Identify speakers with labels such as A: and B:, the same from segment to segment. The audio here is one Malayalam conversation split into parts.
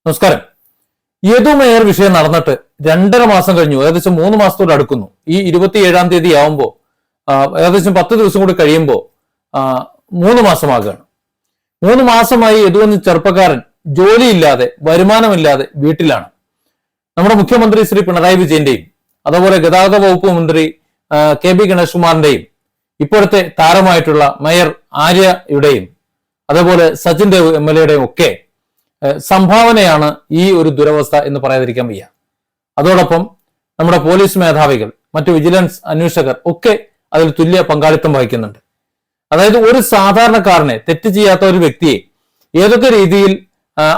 A: നമസ്കാരം. യദു മേയർ വിഷയം നടന്നിട്ട് 2.5 മാസം കഴിഞ്ഞു. ഏകദേശം 3 മാസത്തോട് അടുക്കുന്നു. ഈ 27-ാം തീയതി ആവുമ്പോൾ ഏകദേശം 10 ദിവസം കൂടി കഴിയുമ്പോൾ 3 മാസമാകുകയാണ്. 3 മാസമായി യദു എന്ന ചെറുപ്പക്കാരൻ ജോലിയില്ലാതെ, വരുമാനമില്ലാതെ വീട്ടിലാണ്. നമ്മുടെ മുഖ്യമന്ത്രി ശ്രീ പിണറായി വിജയന്റെയും അതുപോലെ ഗതാഗത വകുപ്പ് മന്ത്രി കെ ബി ഗണേഷ് കുമാറിന്റെയും ഇപ്പോഴത്തെ താരമായിട്ടുള്ള മേയർ ആര്യയുടെയും അതേപോലെ സച്ചിൻ ദേവ് MLA ഒക്കെ സംഭാവനയാണ് ഈ ഒരു ദുരവസ്ഥ എന്ന് പറയാതിരിക്കാൻ വയ്യ. അതോടൊപ്പം നമ്മുടെ പോലീസ് മേധാവികൾ, മറ്റു വിജിലൻസ് അന്വേഷകർ ഒക്കെ അതിൽ തുല്യ പങ്കാളിത്തം വഹിക്കുന്നുണ്ട്. അതായത് ഒരു സാധാരണക്കാരനെ, തെറ്റ് ചെയ്യാത്ത ഒരു വ്യക്തിയെ ഏതൊക്കെ രീതിയിൽ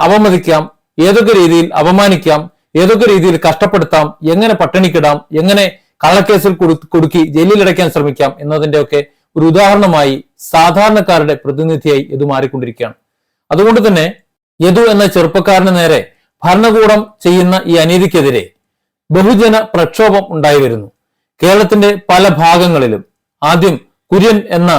A: അവമതിക്കാം, ഏതൊക്കെ രീതിയിൽ അപമാനിക്കാം, ഏതൊക്കെ രീതിയിൽ കഷ്ടപ്പെടുത്താം, എങ്ങനെ പട്ടിണിക്കിടാം, എങ്ങനെ കള്ളക്കേസിൽ കുടുക്കി ജയിലിലടയ്ക്കാൻ ശ്രമിക്കാം എന്നതിന്റെ ഒക്കെ ഒരു ഉദാഹരണമായി സാധാരണക്കാരുടെ പ്രതിനിധിയായി ഇത് മാറിക്കൊണ്ടിരിക്കുകയാണ്. അതുകൊണ്ട് തന്നെ യദു എന്ന ചെറുപ്പക്കാരന് നേരെ ഭരണകൂടം ചെയ്യുന്ന ഈ അനീതിക്കെതിരെ ബഹുജന പ്രക്ഷോഭം ഉണ്ടായി വരുന്നു. കേരളത്തിന്റെ പല ഭാഗങ്ങളിലും ആദ്യം കുര്യൻ എന്ന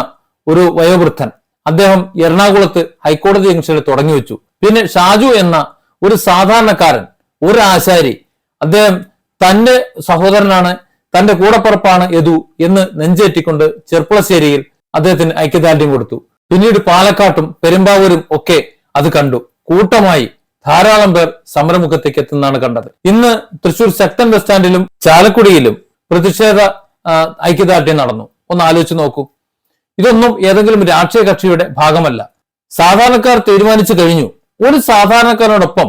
A: ഒരു വയോവൃദ്ധൻ, അദ്ദേഹം എറണാകുളത്ത് ഹൈക്കോടതി ജംഗ്ഷനിൽ തുടങ്ങി വെച്ചു. പിന്നെ ഷാജു എന്ന ഒരു സാധാരണക്കാരൻ, ഒരു ആശാരി, അദ്ദേഹം തന്റെ സഹോദരനാണ്, തന്റെ കൂടപ്പുറപ്പാണ് യദു എന്ന് നെഞ്ചേറ്റിക്കൊണ്ട് ചെർപ്പളശ്ശേരിയിൽ അദ്ദേഹത്തിന് ഐക്യദാർഢ്യം കൊടുത്തു. പിന്നീട് പാലക്കാട്ടും പെരുമ്പാവൂരും ഒക്കെ അത് കണ്ടു. കൂട്ടമായി ധാരാളം പേർ സമരമുഖത്തേക്ക് എത്തുന്നതാണ് കണ്ടത്. ഇന്ന് തൃശൂർ ശക്തൻ ബസ് സ്റ്റാൻഡിലും ചാലക്കുടിയിലും പ്രതിഷേധ ഐക്യദാർഢ്യം നടന്നു. ഒന്ന് ആലോചിച്ച് നോക്കൂ. ഇതൊന്നും ഏതെങ്കിലും രാഷ്ട്രീയ കക്ഷിയുടെ ഭാഗമല്ല. സാധാരണക്കാർ തീരുമാനിച്ചു കഴിഞ്ഞു. ഒരു സാധാരണക്കാരോടൊപ്പം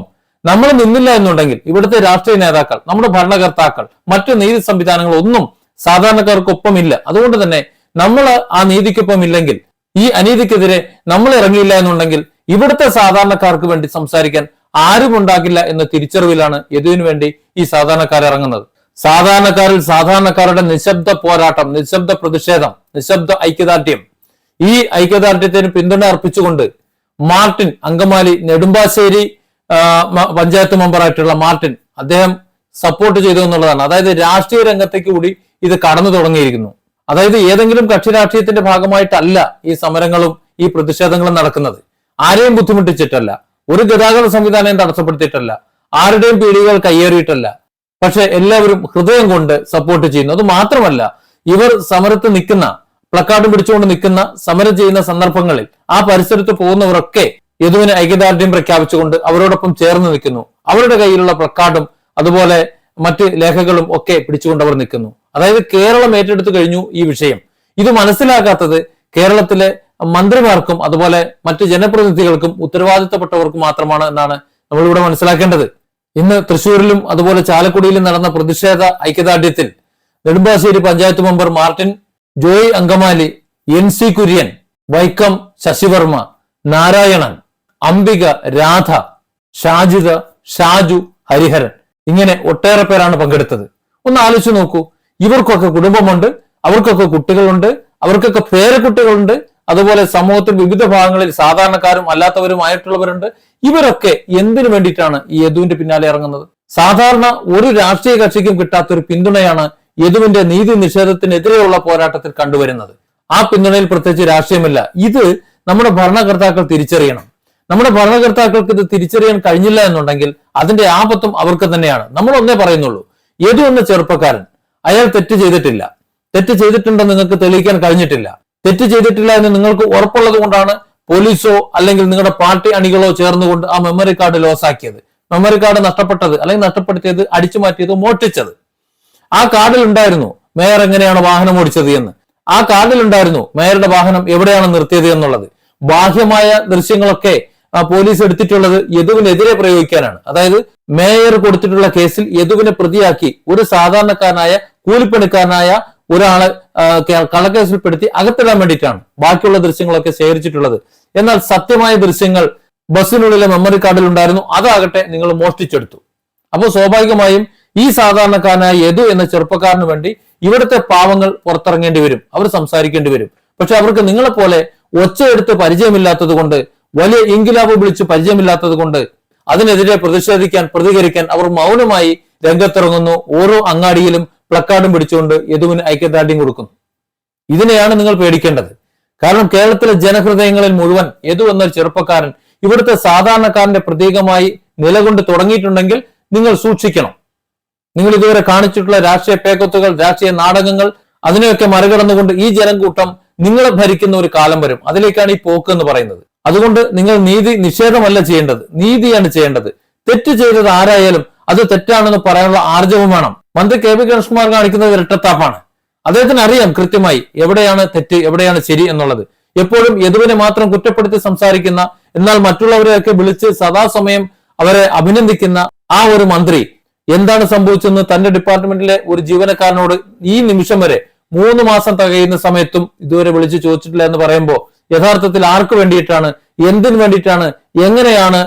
A: നമ്മൾ നിന്നില്ല എന്നുണ്ടെങ്കിൽ ഇവിടുത്തെ രാഷ്ട്രീയ നേതാക്കൾ, നമ്മുടെ ഭരണകർത്താക്കൾ, മറ്റു നീതി സംവിധാനങ്ങൾ ഒന്നും സാധാരണക്കാർക്കൊപ്പമില്ല. അതുകൊണ്ട് തന്നെ നമ്മൾ ആ നീതിക്കൊപ്പം ഇല്ലെങ്കിൽ, ഈ അനീതിക്കെതിരെ നമ്മൾ ഇറങ്ങിയില്ല എന്നുണ്ടെങ്കിൽ ഇവിടുത്തെ സാധാരണക്കാർക്ക് വേണ്ടി സംസാരിക്കാൻ ആരും ഉണ്ടാകില്ല എന്ന തിരിച്ചറിവിലാണ് യദുവിന് വേണ്ടി ഈ സാധാരണക്കാർ ഇറങ്ങുന്നത്. സാധാരണക്കാരിൽ സാധാരണക്കാരുടെ നിശബ്ദ പോരാട്ടം, നിശബ്ദ പ്രതിഷേധം, നിശബ്ദ ഐക്യദാർഢ്യം. ഈ ഐക്യദാർഢ്യത്തിന് പിന്തുണ അർപ്പിച്ചുകൊണ്ട് മാർട്ടിൻ, അങ്കമാലി നെടുമ്പാശ്ശേരി പഞ്ചായത്ത് മെമ്പറായിട്ടുള്ള മാർട്ടിൻ, അദ്ദേഹം സപ്പോർട്ട് ചെയ്തു എന്നുള്ളതാണ്. അതായത് രാഷ്ട്രീയ രംഗത്തേക്ക് കൂടി ഇത് കടന്നു തുടങ്ങിയിരിക്കുന്നു. അതായത് ഏതെങ്കിലും കക്ഷി രാഷ്ട്രീയത്തിന്റെ ഭാഗമായിട്ടല്ല ഈ സമരങ്ങളും ഈ പ്രതിഷേധങ്ങളും നടക്കുന്നത്. ആരെയും ബുദ്ധിമുട്ടിച്ചിട്ടല്ല, ഒരു ഗതാഗത സംവിധാനം തടസ്സപ്പെടുത്തിയിട്ടല്ല, ആരുടെയും പീടികകൾ കയ്യേറിയിട്ടല്ല. പക്ഷെ എല്ലാവരും ഹൃദയം കൊണ്ട് സപ്പോർട്ട് ചെയ്യുന്നു. അത് മാത്രമല്ല, ഇവർ സമരത്ത് നിൽക്കുന്ന, പ്ലക്കാർഡ് പിടിച്ചുകൊണ്ട് നിൽക്കുന്ന, സമരം ചെയ്യുന്ന സന്ദർഭങ്ങളിൽ ആ പരിസരത്ത് പോകുന്നവരൊക്കെ യദുവിന് ഐക്യദാർഢ്യം പ്രഖ്യാപിച്ചുകൊണ്ട് അവരോടൊപ്പം ചേർന്ന് നിൽക്കുന്നു. അവരുടെ കയ്യിലുള്ള പ്ലക്കാർഡും അതുപോലെ മറ്റ് ലേഖകളും ഒക്കെ പിടിച്ചുകൊണ്ട് അവർ നിൽക്കുന്നു. അതായത് കേരളം ഏറ്റെടുത്തു കഴിഞ്ഞു ഈ വിഷയം. ഇത് മനസ്സിലാക്കാത്തത് കേരളത്തിലെ മന്ത്രിമാർക്കും അതുപോലെ മറ്റ് ജനപ്രതിനിധികൾക്കും ഉത്തരവാദിത്തപ്പെട്ടവർക്കും മാത്രമാണ് എന്നാണ് നമ്മളിവിടെ മനസ്സിലാക്കേണ്ടത്. ഇന്ന് തൃശ്ശൂരിലും അതുപോലെ ചാലക്കുടിയിലും നടന്ന പ്രതിഷേധ ഐക്യദാർഢ്യത്തിൽ Nedumbassery panchayat member Martin, Joy Angamaly, NC Kurian, Vaikom Sasivarma, Narayanan, Ambika, Radha, Shajida, Shaju, Hariharan, ഇങ്ങനെ ഒട്ടേറെ പേരാണ് പങ്കെടുത്തത്. ഒന്ന് ആലോചിച്ച് നോക്കൂ. ഇവർക്കൊക്കെ കുടുംബമുണ്ട്, അവർക്കൊക്കെ കുട്ടികളുണ്ട്, അവർക്കൊക്കെ പേരക്കുട്ടികളുണ്ട്, അതുപോലെ സമൂഹത്തിൽ വിവിധ ഭാഗങ്ങളിൽ സാധാരണക്കാരും അല്ലാത്തവരുമായിട്ടുള്ളവരുണ്ട്. ഇവരൊക്കെ എന്തിനു വേണ്ടിയിട്ടാണ് ഈ യദുവിന്റെ പിന്നാലെ ഇറങ്ങുന്നത്? സാധാരണ ഒരു രാഷ്ട്രീയ കക്ഷിക്കും കിട്ടാത്തൊരു പിന്തുണയാണ് യദുവിന്റെ നീതി നിഷേധത്തിനെതിരെയുള്ള പോരാട്ടത്തിൽ കണ്ടുവരുന്നത്. ആ പിന്തുണയിൽ പ്രത്യേകിച്ച് രാഷ്ട്രീയമില്ല. ഇത് നമ്മുടെ ഭരണകർത്താക്കൾ തിരിച്ചറിയണം. നമ്മുടെ ഭരണകർത്താക്കൾക്ക് ഇത് തിരിച്ചറിയാൻ കഴിഞ്ഞില്ല എന്നുണ്ടെങ്കിൽ അതിന്റെ ആപത്തും അവർക്ക് തന്നെയാണ്. നമ്മൾ ഒന്നേ പറയുന്നുള്ളൂ, യദു എന്ന ചെറുപ്പക്കാരൻ, അയാൾ തെറ്റ് ചെയ്തിട്ടില്ല. തെറ്റ് ചെയ്തിട്ടുണ്ടെന്ന് നിങ്ങൾക്ക് തെളിയിക്കാൻ കഴിഞ്ഞിട്ടില്ല. തെറ്റ് ചെയ്തിട്ടില്ല എന്ന് നിങ്ങൾക്ക് ഉറപ്പുള്ളത് കൊണ്ടാണ് പോലീസോ അല്ലെങ്കിൽ നിങ്ങളുടെ പാർട്ടി അണികളോ ചേർന്നുകൊണ്ട് ആ മെമ്മറി കാർഡ് ലോസാക്കിയത്, മെമ്മറി കാർഡ് നഷ്ടപ്പെട്ടത് അല്ലെങ്കിൽ നഷ്ടപ്പെടുത്തിയത്, അടിച്ചു മാറ്റിയത്, മോഷ്ടിച്ചത്. ആ കാർഡിൽ ഉണ്ടായിരുന്നു മേയർ എങ്ങനെയാണ് വാഹനം ഓടിച്ചത് എന്ന്. ആ കാർഡിൽ ഉണ്ടായിരുന്നു മേയറുടെ വാഹനം എവിടെയാണ് നിർത്തിയത് എന്നുള്ളത്. ബാഹ്യമായ ദൃശ്യങ്ങളൊക്കെ പോലീസ് എടുത്തിട്ടുള്ളത് യദുവിനെതിരെ പ്രയോഗിക്കാനാണ്. അതായത് മേയർ കൊടുത്തിട്ടുള്ള കേസിൽ യദുവിനെ പ്രതിയാക്കി ഒരു സാധാരണക്കാരനായ കൂലിപ്പണിക്കാരനായ ഒരാളെ കള്ളക്കേസിൽപ്പെടുത്തി അകത്തിടാൻ വേണ്ടിയിട്ടാണ് ബാക്കിയുള്ള ദൃശ്യങ്ങളൊക്കെ ശേഖരിച്ചിട്ടുള്ളത്. എന്നാൽ സത്യമായ ദൃശ്യങ്ങൾ ബസ്സിനുള്ളിലെ മെമ്മറി കാർഡിൽ ഉണ്ടായിരുന്നു. അതാകട്ടെ നിങ്ങൾ മോഷ്ടിച്ചെടുത്തു. അപ്പോൾ സ്വാഭാവികമായും ഈ സാധാരണക്കാരനായ യദു എന്ന ചെറുപ്പക്കാരന് വേണ്ടി ഇവിടുത്തെ പാവങ്ങൾ പുറത്തിറങ്ങേണ്ടി വരും, അവർ സംസാരിക്കേണ്ടി വരും. പക്ഷെ അവർക്ക് നിങ്ങളെപ്പോലെ ഒച്ചയെടുത്ത് പരിചയമില്ലാത്തത് കൊണ്ട്, വലിയ ഇൻകിലാബ് വിളിച്ച് പരിചയമില്ലാത്തത് കൊണ്ട് അതിനെതിരെ പ്രതിഷേധിക്കാൻ, പ്രതികരിക്കാൻ അവർ മൗനമായി രംഗത്തിറങ്ങുന്നു. ഓരോ അങ്ങാടിയിലും പ്ലക്കാർഡും പിടിച്ചുകൊണ്ട് യദുവിന് ഐക്യദാർഢ്യം കൊടുക്കുന്നു. ഇതിനെയാണ് നിങ്ങൾ പേടിക്കേണ്ടത്. കാരണം കേരളത്തിലെ ജനഹൃദയങ്ങളിൽ മുഴുവൻ യദു എന്ന ചെറുപ്പക്കാരൻ ഇവിടുത്തെ സാധാരണക്കാരന്റെ പ്രതീകമായി നിലകൊണ്ട് തുടങ്ങിയിട്ടുണ്ടെങ്കിൽ നിങ്ങൾ സൂക്ഷിക്കണം. നിങ്ങൾ ഇതുവരെ കാണിച്ചിട്ടുള്ള രാഷ്ട്രീയ പേക്കൊത്തുകൾ, രാഷ്ട്രീയ നാടകങ്ങൾ, അതിനെയൊക്കെ മറികടന്നുകൊണ്ട് ഈ ജനക്കൂട്ടം നിങ്ങളെ ഭരിക്കുന്ന ഒരു കാലം വരും. അതിലേക്കാണ് ഈ പോക്ക് എന്ന് പറയുന്നത്. അതുകൊണ്ട് നിങ്ങൾ നീതി നിഷേധമല്ല ചെയ്യേണ്ടത്, നീതിയാണ് ചെയ്യേണ്ടത്. തെറ്റ് ചെയ്തത് ആരായാലും അത് തെറ്റാണെന്ന് പറയാനുള്ള ആർജവം വേണം. മന്ത്രി കെ പി ഗണേഷ്കുമാർ കാണിക്കുന്നത് ഇരട്ടത്താപ്പാണ്. അദ്ദേഹത്തിന് അറിയാം കൃത്യമായി എവിടെയാണ് തെറ്റ്, എവിടെയാണ് ശരി എന്നുള്ളത്. എപ്പോഴും യദുവിനെ മാത്രം കുറ്റപ്പെടുത്തി സംസാരിക്കുന്ന, എന്നാൽ മറ്റുള്ളവരെയൊക്കെ വിളിച്ച് സദാസമയം അവരെ അഭിനന്ദിക്കുന്ന ആ ഒരു മന്ത്രി എന്താണ് സംഭവിച്ചെന്ന് തന്റെ ഡിപ്പാർട്ട്മെന്റിലെ ഒരു ജീവനക്കാരനോട് ഈ നിമിഷം വരെ 3 മാസം തികയുന്ന സമയത്തും ഇതുവരെ വിളിച്ച് ചോദിച്ചിട്ടില്ല എന്ന് പറയുമ്പോൾ യഥാർത്ഥത്തിൽ ആർക്ക് വേണ്ടിയിട്ടാണ്, എന്തിനു വേണ്ടിയിട്ടാണ്, എങ്ങനെയാണ്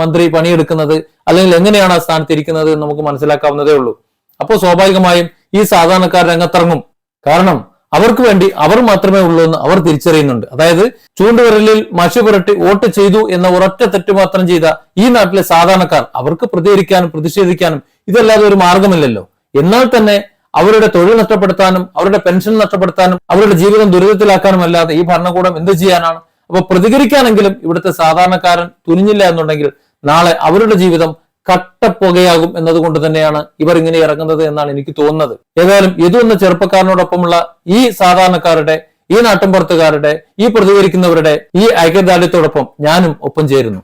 A: മന്ത്രി പണിയെടുക്കുന്നത്, അല്ലെങ്കിൽ എങ്ങനെയാണ് ആ സ്ഥാനത്ത് ഇരിക്കുന്നത് എന്ന് നമുക്ക് മനസ്സിലാക്കാവുന്നതേ ഉള്ളൂ. അപ്പോൾ സ്വാഭാവികമായും ഈ സാധാരണക്കാർ രംഗത്തിറങ്ങും. കാരണം അവർക്ക് വേണ്ടി അവർ മാത്രമേ ഉള്ളൂ എന്ന് അവർ തിരിച്ചറിയുന്നുണ്ട്. അതായത് ചൂണ്ടുവിരലിൽ മഷി പുരട്ടി വോട്ട് ചെയ്തു എന്ന ഒരൊറ്റ തെറ്റ് മാത്രം ചെയ്ത ഈ നാട്ടിലെ സാധാരണക്കാർ, അവർക്ക് പ്രതികരിക്കാനും പ്രതിഷേധിക്കാനും ഇതല്ലാതെ ഒരു മാർഗമില്ലല്ലോ. എന്നാൽ തന്നെ അവരുടെ തൊഴിൽ നഷ്ടപ്പെടുത്താനും അവരുടെ പെൻഷൻ നഷ്ടപ്പെടുത്താനും അവരുടെ ജീവിതം ദുരിതത്തിലാക്കാനും അല്ലാതെ ഈ ഭരണകൂടം എന്ത് ചെയ്യാനാണ്? അപ്പൊ പ്രതികരിക്കാനെങ്കിലും ഇവിടുത്തെ സാധാരണക്കാരൻ തുനിഞ്ഞില്ല എന്നുണ്ടെങ്കിൽ നാളെ അവരുടെ ജീവിതം കട്ടപ്പുകയാകും എന്നതുകൊണ്ട് തന്നെയാണ് ഇവർ ഇങ്ങനെ ഇറങ്ങുന്നത് എന്നാണ് എനിക്ക് തോന്നുന്നത്. ഏതായാലും യദു എന്ന ചെറുപ്പക്കാരനോടൊപ്പമുള്ള ഈ സാധാരണക്കാരുടെ, ഈ നാട്ടിൻപുറത്തുകാരുടെ, ഈ പ്രതികരിക്കുന്നവരുടെ ഈ ഐക്യദാർഢ്യത്തോടൊപ്പം ഞാനും ഒപ്പം ചേരുന്നു.